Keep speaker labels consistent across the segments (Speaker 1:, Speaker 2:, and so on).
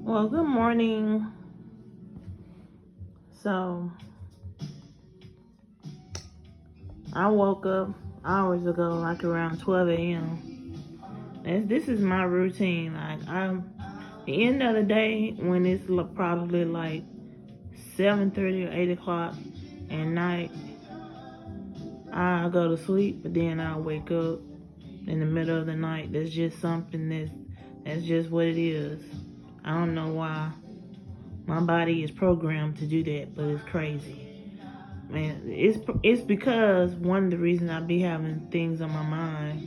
Speaker 1: Well, good morning. So, I woke up hours ago, like around 12 a.m. This is my routine. The end of the day, when it's probably like 7:30 or 8 o'clock at night, I go to sleep, but then I wake up in the middle of the night. That's just something that's just what it is. I don't know why my body is programmed to do that, but it's crazy. Man, it's because one of the reasons I be having things on my mind,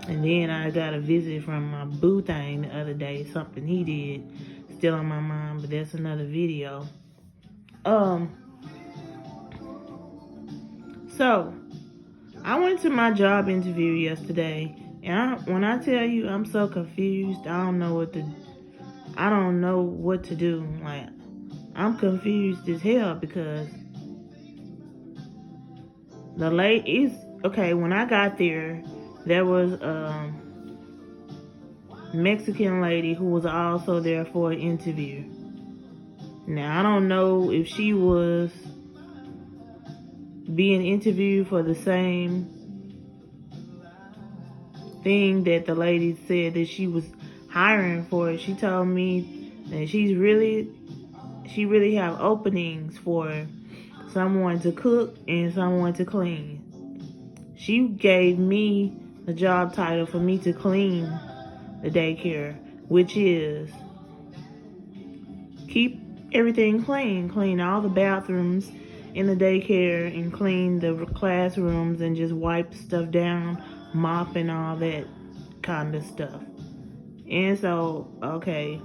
Speaker 1: and then I got a visit from my boo thing the other day. Something he did, still on my mind, but that's another video. Um, so I went to my job interview yesterday, and when I tell you I'm so confused, I don't know what to do. Like, I'm confused as hell because the late is okay. When I got there was Mexican lady who was also there for an interview. Now, I don't know if she was being interviewed for the same thing that the lady said that she was hiring for. She told me that she really have openings for someone to cook and someone to clean. She gave me the job title for me to clean the daycare, which is keep everything clean all the bathrooms in the daycare and clean the classrooms and just wipe stuff down, mop and all that kind of stuff. And so, okay,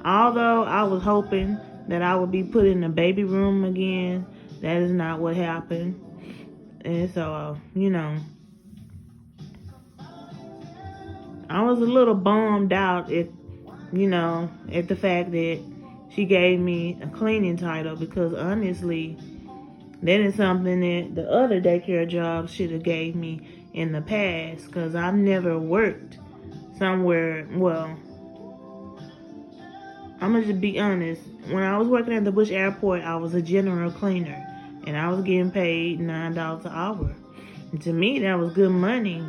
Speaker 1: although I was hoping that I would be put in the baby room again, that is not what happened. And so, I was a little bummed out at the fact that she gave me a cleaning title, because honestly, that is something that the other daycare jobs should have gave me in the past, because I've never worked somewhere. Well, I'm going to just be honest. When I was working at the Bush Airport, I was a general cleaner, and I was getting paid $9 an hour. And to me, that was good money,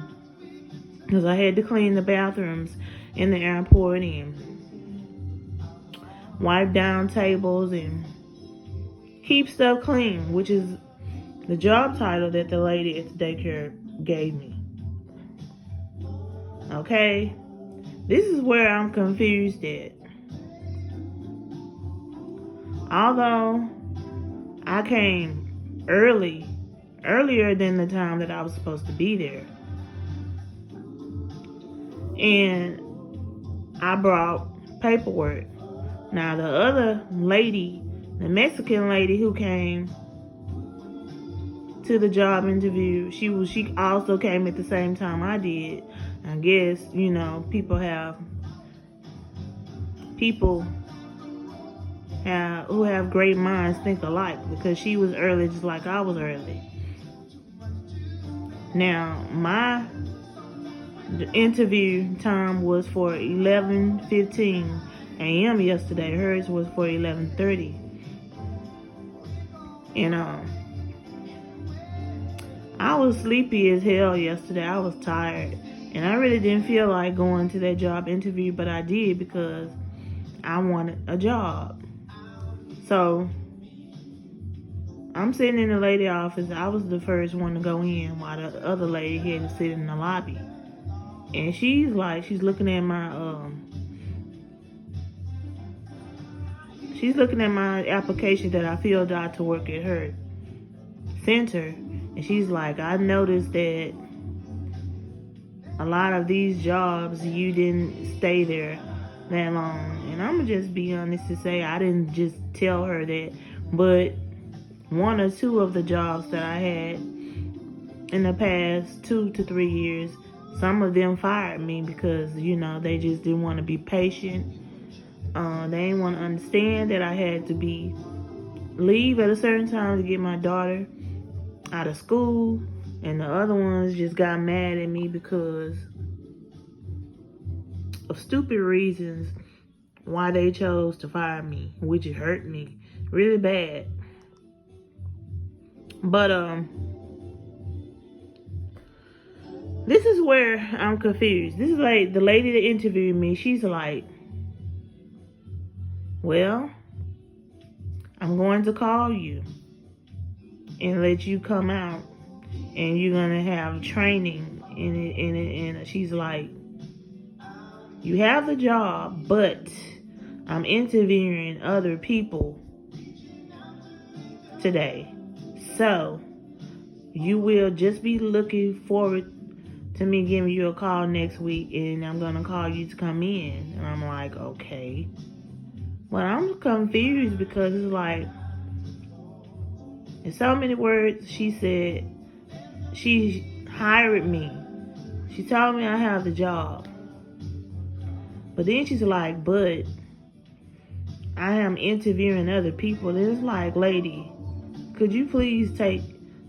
Speaker 1: because I had to clean the bathrooms in the airport and wipe down tables and keep stuff clean, which is the job title that the lady at the daycare gave me. Okay? This is where I'm confused at. Although I came earlier than the time that I was supposed to be there, and I brought paperwork. Now, the other lady, the Mexican lady who came to the job interview, she also came at the same time I did. I guess, people who have great minds think alike, because she was early just like I was early. Now, my interview time was for 11:15 a.m. yesterday. Hers was for 11:30. And I was sleepy as hell yesterday. I was tired. And I really didn't feel like going to that job interview, but I did because I wanted a job. So, I'm sitting in the lady office. I was the first one to go in while the other lady had to sit in the lobby. And she's looking at my application that I filled out to work at her center. And she's like, I noticed that a lot of these jobs, you didn't stay there that long. And I'm going to just be honest to say, I didn't just tell her that. But one or two of the jobs that I had in the past 2 to 3 years, some of them fired me because, they just didn't want to be patient. They didn't want to understand that I had to leave at a certain time to get my daughter out of school. And the other ones just got mad at me because of stupid reasons why they chose to fire me, which it hurt me really bad. But this is where I'm confused. This is like the lady that interviewed me. She's like, well, I'm going to call you and let you come out, and you're gonna have training in it. And she's like, you have the job, but I'm interviewing other people today, so you will just be looking forward to me giving you a call next week, and I'm gonna call you to come in. And I'm like, okay. But I'm confused because it's like, in so many words, she said she hired me. She told me I have the job. But then she's like, but I am interviewing other people. And it's like, lady, could you please take,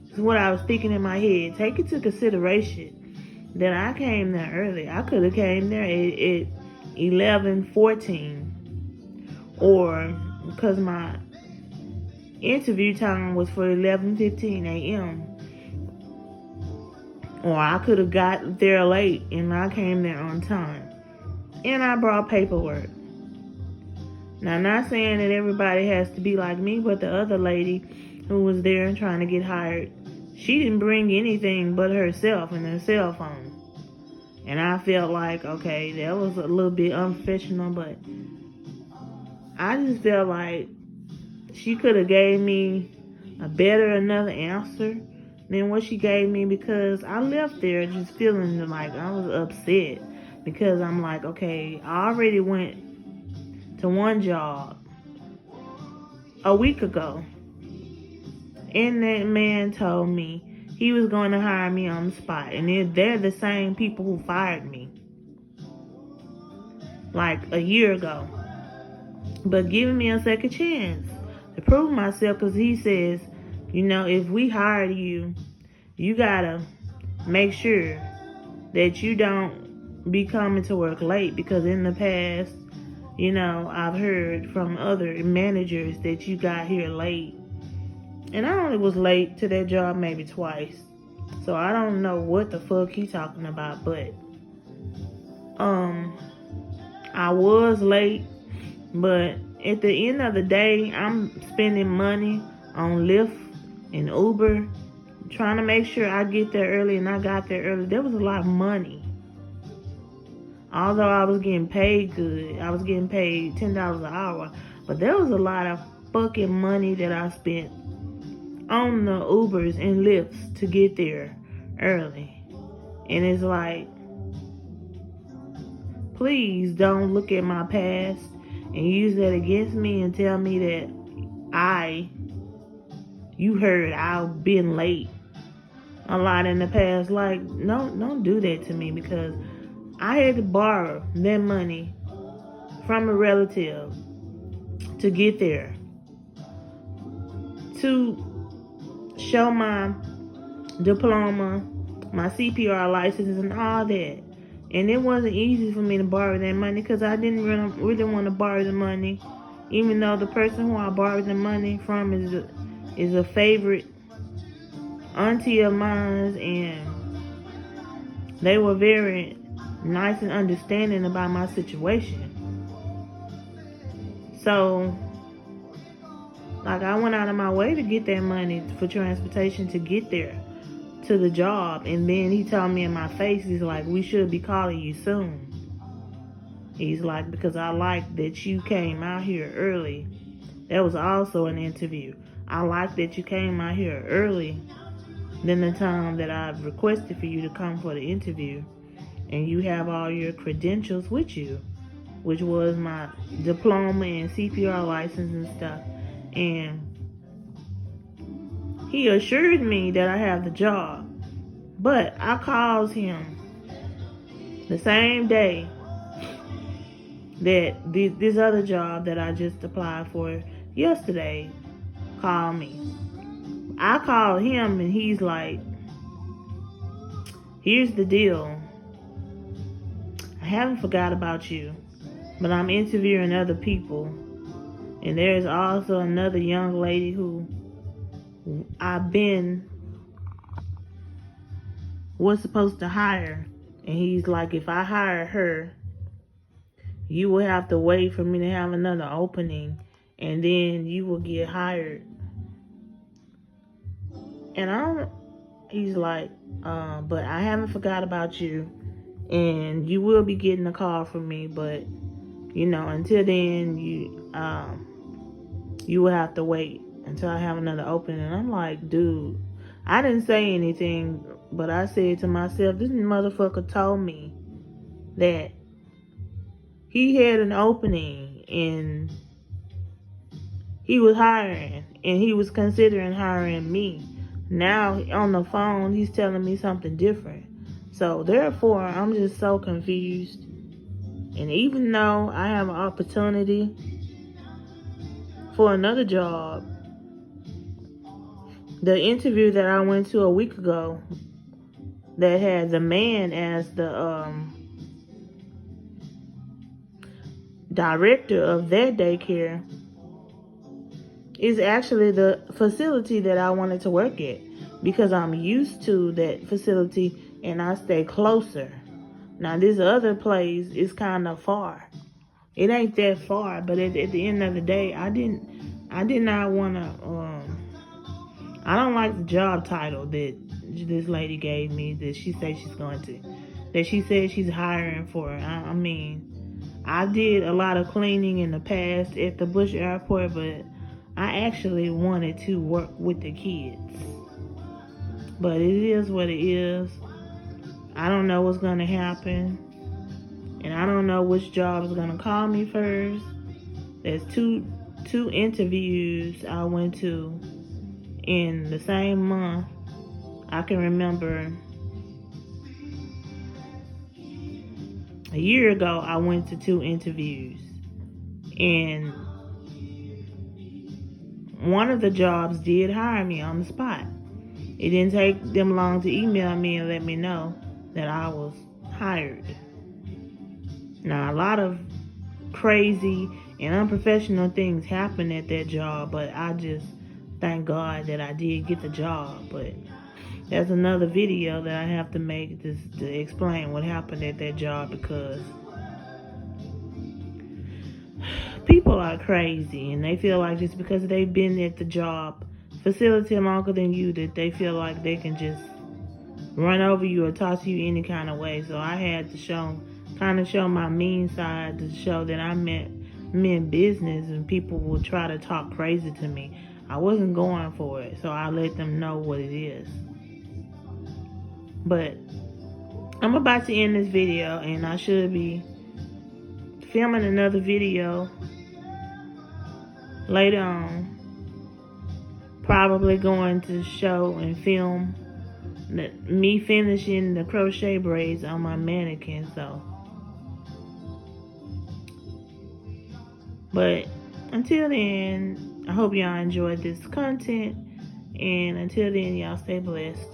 Speaker 1: this is what I was thinking in my head, take into consideration that I came there early. I could have came there at 11:14, or because my interview time was for 11:15 a.m. Or I could have got there late and I came there on time. And I brought paperwork. Now, I'm not saying that everybody has to be like me, but the other lady who was there and trying to get hired, she didn't bring anything but herself and her cell phone. And I felt like, okay, that was a little bit unprofessional, but I just felt like she could have gave me another answer than what she gave me, because I left there just feeling like I was upset, because I'm like, okay, I already went to one job a week ago, and that man told me he was going to hire me on the spot, and they're the same people who fired me like a year ago, but giving me a second chance to prove myself, because he says, you know, if we hired you, you gotta make sure that you don't be coming to work late, because in the past, you know, I've heard from other managers that you got here late. And I only was late to that job maybe twice. So I don't know what the fuck he talking about, but I was late, but at the end of the day, I'm spending money on Lyft and Uber, trying to make sure I get there early, and I got there early. There was a lot of money. Although I was getting paid good, I was getting paid $10 an hour, but there was a lot of fucking money that I spent on the Ubers and Lyfts to get there early. And it's like, please don't look at my past and use that against me and tell me that you heard I've been late a lot in the past. Like, no, don't do that to me, because I had to borrow that money from a relative to get there, to show my diploma, my CPR license, and all that. And it wasn't easy for me to borrow that money, because I didn't really want to borrow the money, even though the person who I borrowed the money from is a favorite auntie of mine, and they were very nice and understanding about my situation. So, like, I went out of my way to get that money for transportation to get there to the job, and then he told me in my face, he's like, we should be calling you soon. He's like, because I like that you came out here early. That was also an interview. I like that you came out here early than the time that I've requested for you to come for the interview, and you have all your credentials with you, which was my diploma and CPR license and stuff. And he assured me that I have the job. But I called him the same day that this other job that I just applied for yesterday called me. I called him, and he's like, here's the deal. I haven't forgot about you. but I'm interviewing other people. And there's also another young lady who was supposed to hire. And he's like, if I hire her, you will have to wait for me to have another opening, and then you will get hired. And he's like, but I haven't forgot about you, and you will be getting a call from me, but until then, you will have to wait until I have another opening. And I'm like, dude, I didn't say anything, but I said to myself, this motherfucker told me that he had an opening and he was hiring, and he was considering hiring me. Now on the phone, he's telling me something different. So therefore, I'm just so confused. And even though I have an opportunity for another job, the interview that I went to a week ago that had the man as the director of that daycare is actually the facility that I wanted to work at, because I'm used to that facility and I stay closer. Now this other place is kind of far. It ain't that far, but at the end of the day, I did not want to. I don't like the job title that this lady gave me, that she said she's hiring for. I mean, I did a lot of cleaning in the past at the Bush Airport, but I actually wanted to work with the kids. But it is what it is. I don't know what's going to happen. And I don't know which job is going to call me first. There's two interviews I went to in the same month. I can remember a year ago I went to 2 interviews. And one of the jobs did hire me on the spot. It didn't take them long to email me and let me know that I was hired. Now, a lot of crazy and unprofessional things happened at that job, but I just thank God that I did get the job. But that's another video that I have to make to explain what happened at that job, because people are crazy and they feel like just because they've been at the job facility longer than you, that they feel like they can just run over you or talk to you any kind of way. So I had to show my mean side, to show that I meant business, and people will try to talk crazy to me. I wasn't going for it, so I let them know what it is. But I'm about to end this video, and I should be filming another video later on. Probably going to show and film me finishing the crochet braids on my mannequin. But until then, I hope y'all enjoyed this content, and until then, y'all stay blessed.